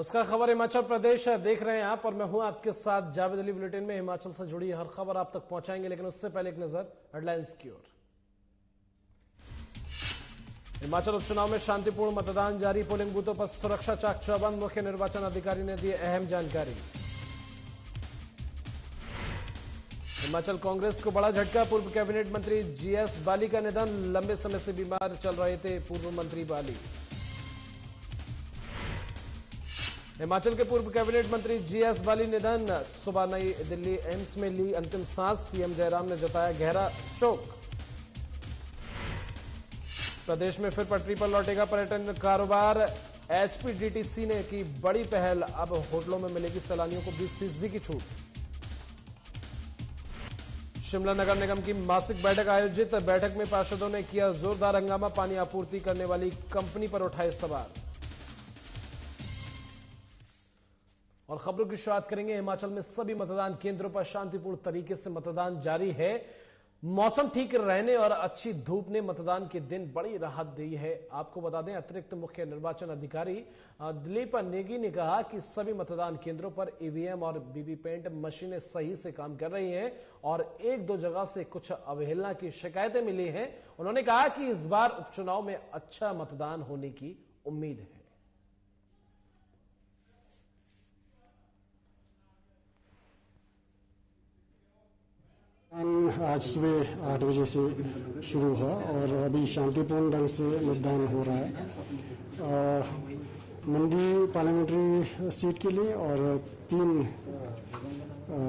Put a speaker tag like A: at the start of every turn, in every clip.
A: नमस्कार, खबर हिमाचल प्रदेश देख रहे हैं आप और मैं हूं आपके साथ जावेद अली। बुलेटिन में हिमाचल से जुड़ी हर खबर आप तक पहुंचाएंगे, लेकिन उससे पहले एक नजर हेडलाइंस की ओर। हिमाचल उपचुनाव में शांतिपूर्ण मतदान जारी, पोलिंग बूथों पर सुरक्षा चाक चौबंद, मुख्य निर्वाचन अधिकारी ने दी अहम जानकारी। हिमाचल कांग्रेस को बड़ा झटका, पूर्व कैबिनेट मंत्री जीएस बाली का निधन, लंबे समय से बीमार चल रहे थे पूर्व मंत्री बाली। हिमाचल के पूर्व कैबिनेट मंत्री जीएस बाली निधन, सुबह नई दिल्ली एम्स में ली अंतिम सांस, सीएम जयराम ने जताया गहरा शोक। प्रदेश में फिर पटरी पर लौटेगा पर्यटन कारोबार, एचपीडीटीसी ने की बड़ी पहल, अब होटलों में मिलेगी सैलानियों को 20% की छूट। शिमला नगर निगम की मासिक बैठक आयोजित, बैठक में पार्षदों ने किया जोरदार हंगामा, पानी आपूर्ति करने वाली कंपनी पर उठाए सवाल। और खबरों की शुरुआत करेंगे। हिमाचल में सभी मतदान केंद्रों पर शांतिपूर्ण तरीके से मतदान जारी है। मौसम ठीक रहने और अच्छी धूप ने मतदान के दिन बड़ी राहत दी है। आपको बता दें, अतिरिक्त मुख्य निर्वाचन अधिकारी दिलीप नेगी ने कहा कि सभी मतदान केंद्रों पर ईवीएम और वीवीपैट मशीनें सही से काम कर रही हैं और एक दो जगह से कुछ अवहेलना की शिकायतें मिली हैं। उन्होंने कहा कि इस बार उपचुनाव में अच्छा मतदान होने की उम्मीद है।
B: आज सुबह 8 बजे से शुरू हुआ और अभी शांतिपूर्ण ढंग से मतदान हो रहा है। मंडी पार्लियामेंट्री सीट के लिए और 3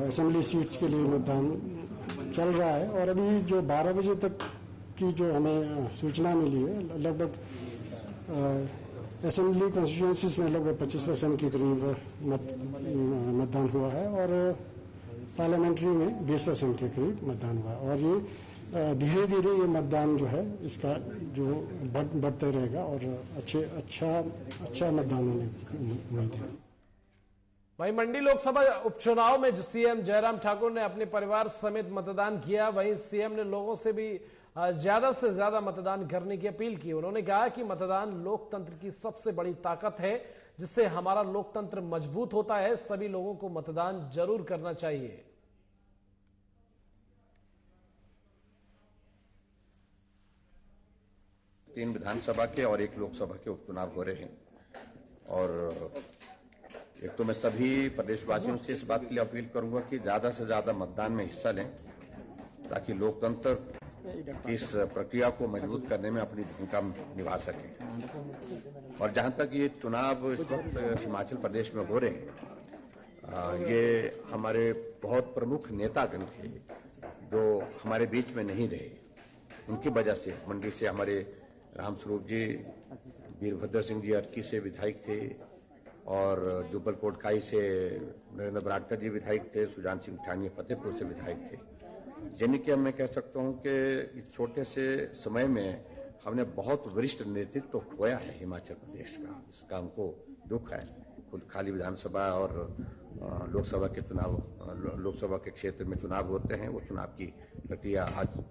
B: असेंबली सीट्स के लिए मतदान चल रहा है और अभी जो 12 बजे तक की जो हमें सूचना मिली है, लगभग असेंबली कॉन्स्टिट्यूएंसीज में लगभग 25% के करीब मतदान हुआ है और पार्लियामेंट्री में 20% के करीब मतदान हुआ और ये धीरे धीरे ये मतदान जो है इसका जो बढ़ते रहेगा और अच्छा मतदान होने की उम्मीद है।
A: वहीं मंडी लोकसभा उपचुनाव में जो सीएम जयराम ठाकुर ने अपने परिवार समेत मतदान किया, वहीं सीएम ने लोगों से भी ज्यादा से ज्यादा मतदान करने की अपील की। उन्होंने कहा कि मतदान लोकतंत्र की सबसे बड़ी ताकत है, जिससे हमारा लोकतंत्र मजबूत होता है। सभी लोगों को मतदान जरूर करना चाहिए।
C: 3 विधानसभा के और 1 लोकसभा के उपचुनाव हो रहे हैं और एक तो मैं सभी प्रदेशवासियों से इस बात के लिए अपील करूंगा कि ज्यादा से ज्यादा मतदान में हिस्सा लें, ताकि लोकतंत्र की इस प्रक्रिया को मजबूत करने में अपनी भूमिका निभा सकें। और जहां तक ये चुनाव इस वक्त हिमाचल प्रदेश में हो रहे हैं, ये हमारे बहुत प्रमुख नेतागण थे जो हमारे बीच में नहीं रहे। उनकी वजह से मंडी से हमारे रामस्वरूप जी, वीरभद्र सिंह जी अर्की से विधायक थे और जुब्बल कोटखाई से नरेंद्र बरागटा जी विधायक थे, सुजान सिंह ठानिया फतेहपुर से विधायक थे। यानी कि मैं कह सकता हूं कि इस छोटे से समय में हमने बहुत वरिष्ठ नेतृत्व खोया है हिमाचल प्रदेश का। इसका हमको दुख है। खुद खाली विधानसभा और लोकसभा के चुनाव, लोकसभा के क्षेत्र में चुनाव होते हैं, वो चुनाव की प्रक्रिया आज।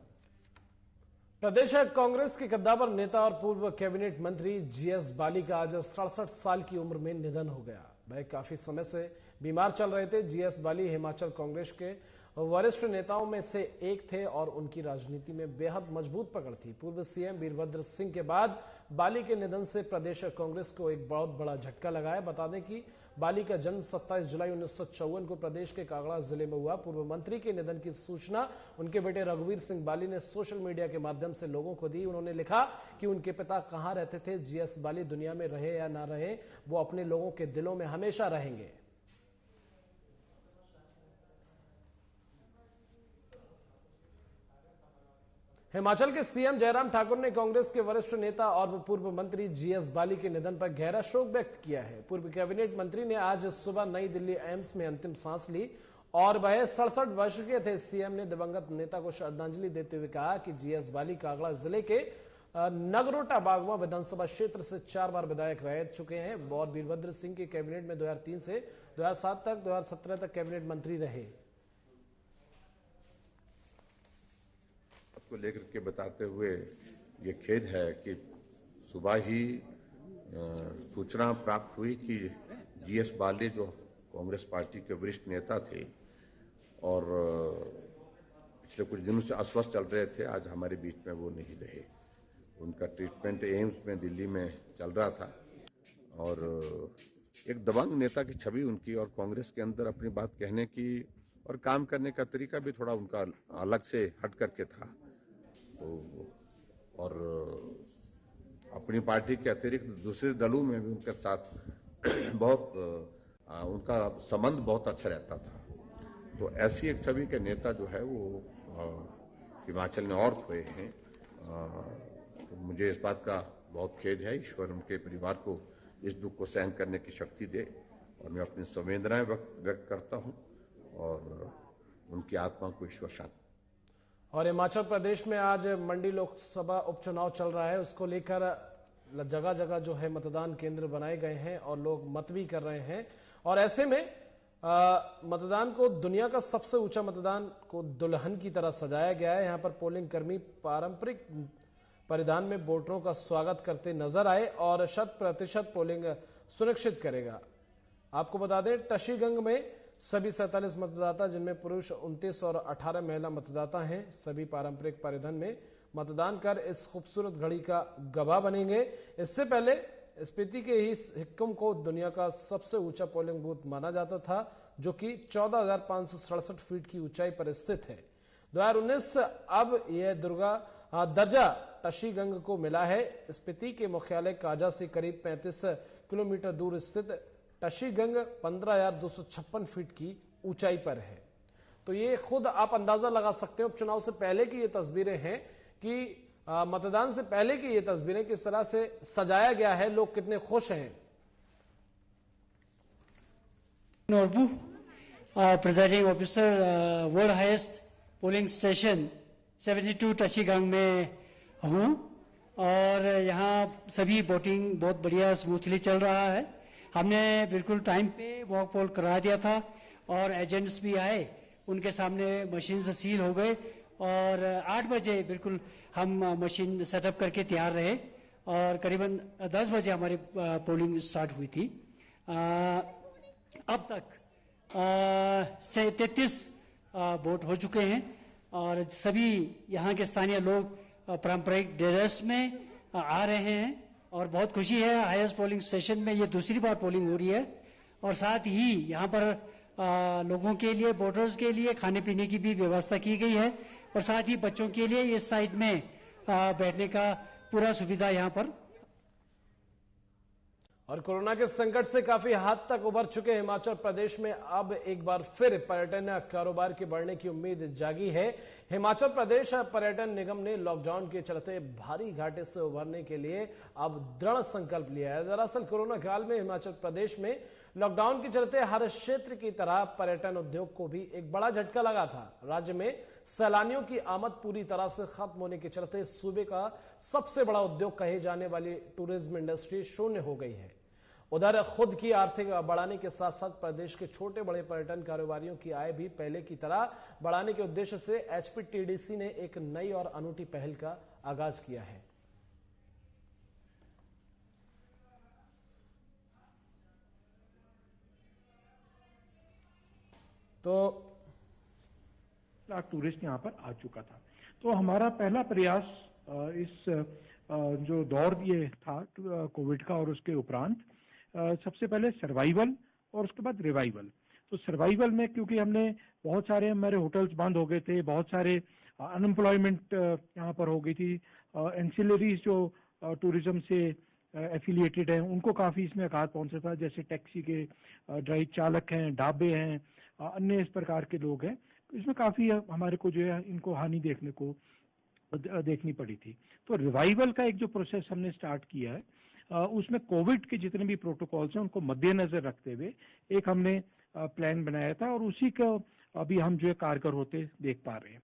A: प्रदेश कांग्रेस के कद्दावर नेता और पूर्व कैबिनेट मंत्री जीएस बाली का आज 67 साल की उम्र में निधन हो गया। वह काफी समय से बीमार चल रहे थे। जीएस बाली हिमाचल कांग्रेस के वरिष्ठ नेताओं में से एक थे और उनकी राजनीति में बेहद मजबूत पकड़ थी। पूर्व सीएम वीरभद्र सिंह के बाद बाली के निधन से प्रदेश कांग्रेस को एक बहुत बड़ा झटका लगा है। बता दें कि बाली का जन्म 27 जुलाई 1954 को प्रदेश के कांगड़ा जिले में हुआ। पूर्व मंत्री के निधन की सूचना उनके बेटे रघुवीर सिंह बाली ने सोशल मीडिया के माध्यम से लोगों को दी। उन्होंने लिखा कि उनके पिता कहां रहते थे, जीएस बाली दुनिया में रहे या ना रहे, वो अपने लोगों के दिलों में हमेशा रहेंगे। हिमाचल के सीएम जयराम ठाकुर ने कांग्रेस के वरिष्ठ नेता और पूर्व मंत्री जीएस बाली के निधन पर गहरा शोक व्यक्त किया है। पूर्व कैबिनेट मंत्री ने आज सुबह नई दिल्ली एम्स में अंतिम सांस ली और वह 67 वर्ष के थे। सीएम ने दिवंगत नेता को श्रद्धांजलि देते हुए कहा कि जीएस बाली कांगड़ा जिले के नगरोटा बागवा विधानसभा क्षेत्र से 4 बार विधायक रह चुके हैं और वीरभद्र सिंह के कैबिनेट में 2003 से 2007 तक 2017 तक कैबिनेट मंत्री रहे।
C: को लेकर के बताते हुए ये खेद है कि सुबह ही सूचना प्राप्त हुई कि जीएस बाली जो कांग्रेस पार्टी के वरिष्ठ नेता थे और पिछले कुछ दिनों से अस्वस्थ चल रहे थे, आज हमारे बीच में वो नहीं रहे। उनका ट्रीटमेंट एम्स में दिल्ली में चल रहा था और एक दबंग नेता की छवि उनकी और कांग्रेस के अंदर अपनी बात कहने की और काम करने का तरीका भी थोड़ा उनका अलग से हट करके था। तो और अपनी पार्टी के अतिरिक्त दूसरे दलों में भी उनके साथ बहुत उनका संबंध बहुत अच्छा रहता था। तो ऐसी एक छवि के नेता जो है वो हिमाचल ने और खोए हैं। तो मुझे इस बात का बहुत खेद है। ईश्वर उनके परिवार को इस दुख को सहन करने की शक्ति दे और मैं अपनी संवेदनाएं व्यक्त करता हूं और उनकी आत्मा को ईश्वर शांति।
A: और हिमाचल प्रदेश में आज मंडी लोकसभा उपचुनाव चल रहा है, उसको लेकर जगह जगह जो है मतदान केंद्र बनाए गए हैं और लोग मत भी कर रहे हैं। और ऐसे में मतदान को दुनिया का सबसे ऊंचा मतदान को दुल्हन की तरह सजाया गया है। यहां पर पोलिंग कर्मी पारंपरिक परिधान में वोटरों का स्वागत करते नजर आए और 100% पोलिंग सुनिश्चित करेगा। आपको बता दें, टशीगंग में सभी 47 मतदाता, जिनमें पुरुष 29 और 18 महिला मतदाता हैं, सभी पारंपरिक परिधान में मतदान कर इस खूबसूरत घड़ी का गवाह बनेंगे। इससे पहले स्पीति के ही हिक्कुम को दुनिया का सबसे ऊंचा पोलिंग बूथ माना जाता था, जो कि 14,567 फीट की ऊंचाई पर स्थित है। 2019 अब यह दर्जा टशीगंग को मिला है। स्पीति के मुख्यालय काजा से करीब 35 किलोमीटर दूर स्थित टशीगंग 15,256 फीट की ऊंचाई पर है। तो ये खुद आप अंदाजा लगा सकते हो, उपचुनाव से पहले की ये तस्वीरें हैं कि मतदान से पहले की ये तस्वीरें किस तरह से सजाया गया है, लोग कितने खुश हैं।
D: Norbu, presiding officer, world highest polling station 72 Tashigang में हूँ और यहाँ सभी वोटिंग बहुत बढ़िया स्मूथली चल रहा है। हमने बिल्कुल टाइम पे वॉक पोल करा दिया था और एजेंट्स भी आए, उनके सामने मशीन से सील हो गए और 8 बजे बिल्कुल हम मशीन सेटअप करके तैयार रहे और करीबन 10 बजे हमारी पोलिंग स्टार्ट हुई थी। अब तक 33 वोट हो चुके हैं और सभी यहाँ के स्थानीय लोग पारंपरिक ड्रेस में आ रहे हैं और बहुत खुशी है। हाईएस्ट पोलिंग स्टेशन में ये दूसरी बार पोलिंग हो रही है और साथ ही यहाँ पर लोगों के लिए, वोटर्स के लिए खाने पीने की भी व्यवस्था की गई है और साथ ही बच्चों के लिए इस साइड में बैठने का पूरा सुविधा यहाँ पर।
A: और कोरोना के संकट से काफी हद तक उबर चुके हिमाचल प्रदेश में अब एक बार फिर पर्यटन कारोबार के बढ़ने की उम्मीद जागी है। हिमाचल प्रदेश पर्यटन निगम ने लॉकडाउन के चलते भारी घाटे से उभरने के लिए अब दृढ़ संकल्प लिया है। दरअसल कोरोना काल में हिमाचल प्रदेश में लॉकडाउन के चलते हर क्षेत्र की तरह पर्यटन उद्योग को भी एक बड़ा झटका लगा था। राज्य में सैलानियों की आमद पूरी तरह से खत्म होने के चलते सूबे का सबसे बड़ा उद्योग कहे जाने वाली टूरिज्म इंडस्ट्री शून्य हो गई है। उधर खुद की आर्थिक बढ़ाने के साथ साथ प्रदेश के छोटे बड़े पर्यटन कारोबारियों की आय भी पहले की तरह बढ़ाने के उद्देश्य से एचपीटीडीसी ने एक नई और अनूठी पहल का आगाज किया है। तो
E: टूरिस्ट यहाँ पर आ चुका था। तो हमारा पहला प्रयास इस जो दौर ये था कोविड का और उसके उपरांत सबसे पहले सर्वाइवल और उसके बाद रिवाइवल। तो सर्वाइवल में क्योंकि हमने बहुत सारे हमारे होटल्स बंद हो गए थे, बहुत सारे अनएम्प्लॉयमेंट यहाँ पर हो गई थी, एंसिलरीज जो टूरिज्म से एफिलिएटेड हैं उनको काफ़ी इसमें आघात पहुंचा था, जैसे टैक्सी के ड्राइव चालक हैं, ढाबे हैं, अन्य इस प्रकार के लोग हैं। इसमें काफ़ी हमारे को जो है इनको हानि देखनी पड़ी थी। तो रिवाइवल का एक जो प्रोसेस हमने स्टार्ट किया है उसमें कोविड के जितने भी प्रोटोकॉल्स हैं उनको मद्देनजर रखते हुए एक हमने प्लान बनाया था और उसी का अभी हम जो है कारगर होते देख पा रहे हैं।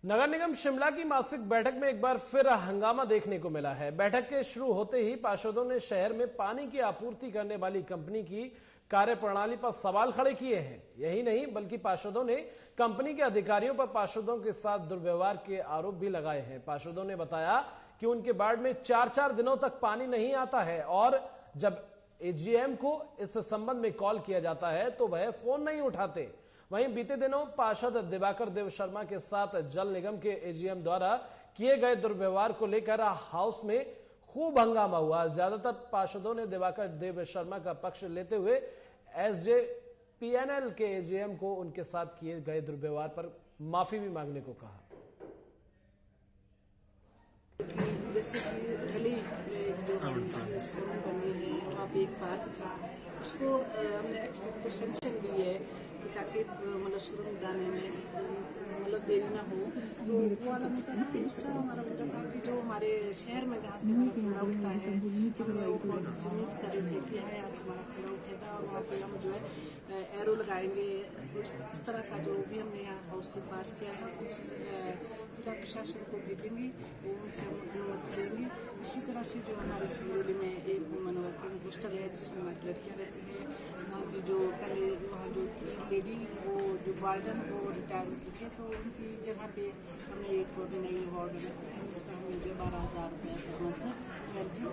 A: नगर निगम शिमला की मासिक बैठक में एक बार फिर हंगामा देखने को मिला है। बैठक के शुरू होते ही पार्षदों ने शहर में पानी की आपूर्ति करने वाली कंपनी की कार्यप्रणाली पर सवाल खड़े किए हैं। यही नहीं बल्कि पार्षदों ने कंपनी के अधिकारियों पर पार्षदों के साथ दुर्व्यवहार के आरोप भी लगाए हैं। पार्षदों ने बताया कि उनके वार्ड में 4-4 दिनों तक पानी नहीं आता है और जब एजीएम को इस संबंध में कॉल किया जाता है तो वह फोन नहीं उठाते। वहीं बीते दिनों पार्षद दिवाकर देव शर्मा के साथ जल निगम के एजीएम द्वारा किए गए दुर्व्यवहार को लेकर हाउस में खूब हंगामा हुआ। ज्यादातर पार्षदों ने दिवाकर देव शर्मा का पक्ष लेते हुए एसजेपीएनएल के एजीएम को उनके साथ किए गए दुर्व्यवहार पर माफी भी मांगने को कहा।
F: जैसे कि ढली में जो सड़क बनी है, वहाँ पे एक पार्क था, उसको हमने एक्सपर्ट को सैंक्शन दी है कि ताकि मतलब सुरंग जाने में मतलब देरी ना हो। तो वो वाला मुद्दा था। दूसरा हमारा मुद्दा था कि जो हमारे शहर में जहाँ से हमारा कूड़ा उठता है, हमने वो चिन्हित करे थे कि यहाँ से हमारा कूड़ा उठेगा और वहाँ पे हम जो है एरो लगाएंगे। तो इस तरह का जो भी हमने यहाँ हाउस से पास किया है, जिला प्रशासन को भेजेंगे, वो उनसे हम अनुमति लेंगे। इसी तरह से जो हमारे सिंगरौली में एक मनोवर्किंग हॉस्टल है जिसमें हमारी लड़कियाँ रहती हैं, वहाँ की जो पहले वहाँ जो लेडी वो जो वार्डन वो रिटायर हो चुके, तो उनकी जगह पे हमने एक और नई वार्डन जिसका हमें जो 12,000 रुपये पर मंथ सैलरी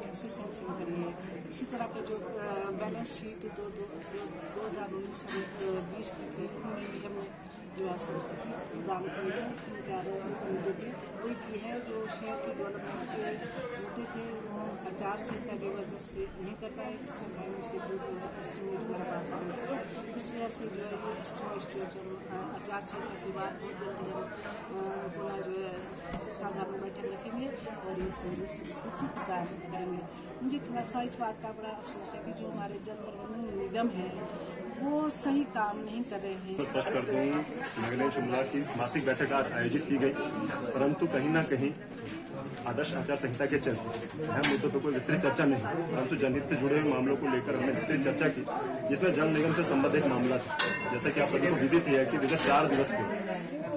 F: ऐसे सैंक्शन करी है। इसी तरह का जो बैलेंस शीट 2019 20 की थी, उनमें भी हमने जो है दान की है। 3-4 मुद्दे थे, वही की है जो शहर के डेवलपमेंट के मुद्दे थे, वो आचार संहिता की वजह से नहीं कर पाए। जिससे टाइम से एस्टिमेट हमारे पास नहीं थे, इस वजह से जो है ये एस्टिमेट जो आचार संहिता के बाद बहुत जल्दी हम पुनः जो है साधारण बैठक रखेंगे और इस वजह से प्रदान करेंगे। मुझे थोड़ा सा इस बात का बड़ा अफसोस है कि जो हमारे जल प्रबंधन निगम है वो सही काम नहीं कर रहे हैं।
G: स्पष्ट कर दूं, नगर शिमला की मासिक बैठक आज आयोजित की गई, परंतु कहीं न कहीं आदर्श आचार संहिता के चलते अहम मुद्दों पर कोई विस्तृत चर्चा नहीं, परंतु जनहित से जुड़े हुए मामलों को लेकर हमने विस्तृत चर्चा की, जिसमें जल निगम से संबंधित एक मामला था। जैसा कि आप सभी को विदित है कि विगत 4 दिवस को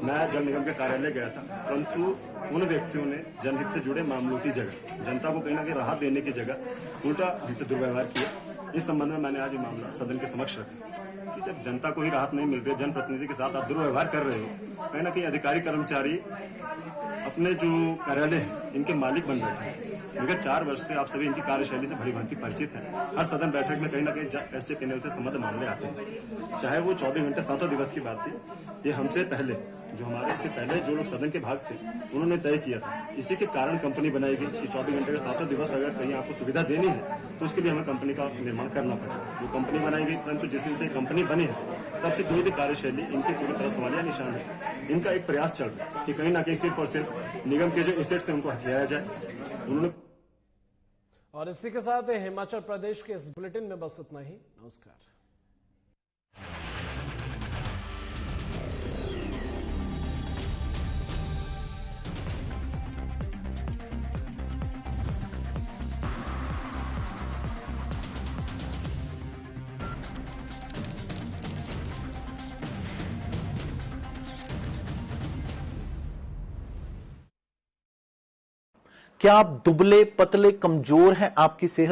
G: मैं जल निगम के कार्यालय गया था, परंतु उन व्यक्तियों ने जनहित से जुड़े मामलों की जगह जनता को कहीं न कहीं राहत देने की जगह उल्टा हमसे दुर्व्यवहार किया। इस संबंध में मैंने आज ये मामला सदन के समक्ष रखा कि जब जनता को ही राहत नहीं मिल रही है, जनप्रतिनिधि के साथ आप दुर्व्यवहार कर रहे हो, कहीं ना कहीं अधिकारी कर्मचारी अपने जो कार्यालय है इनके मालिक बन रहे हैं। विगत 4 वर्ष से आप सभी इनकी कार्यशैली से भली भांति परिचित हैं। हर सदन बैठक में कहीं ना कहीं एसजेपीएनएल से संबंध मामले आते हैं, चाहे वो 24 घंटे 7 दिवस की बात थी। ये हमसे पहले जो हमारे इससे पहले जो लोग सदन के भाग थे उन्होंने तय किया था। इसी के कारण कंपनी बनाई गई कि 24 घंटे के 7 दिवस अगर कहीं आपको सुविधा देनी है तो उसके लिए हमें कंपनी का निर्माण करना पड़ेगा। वो कंपनी बनाई गई, परंतु जिस दिन से कंपनी बनी है तब से कोई भी कार्यशैली इनकी पूरी तरह सवालिया निशान है। इनका एक प्रयास चल रहा है कि कहीं ना कहीं सिर्फ और सिर्फ निगम के जो एसेट्स हैं उनको हथियाया जाए। उन्होंने
A: और इसी के साथ हिमाचल प्रदेश के इस बुलेटिन में बस इतना ही। नमस्कार।
H: क्या आप दुबले पतले कमजोर हैं? आपकी सेहत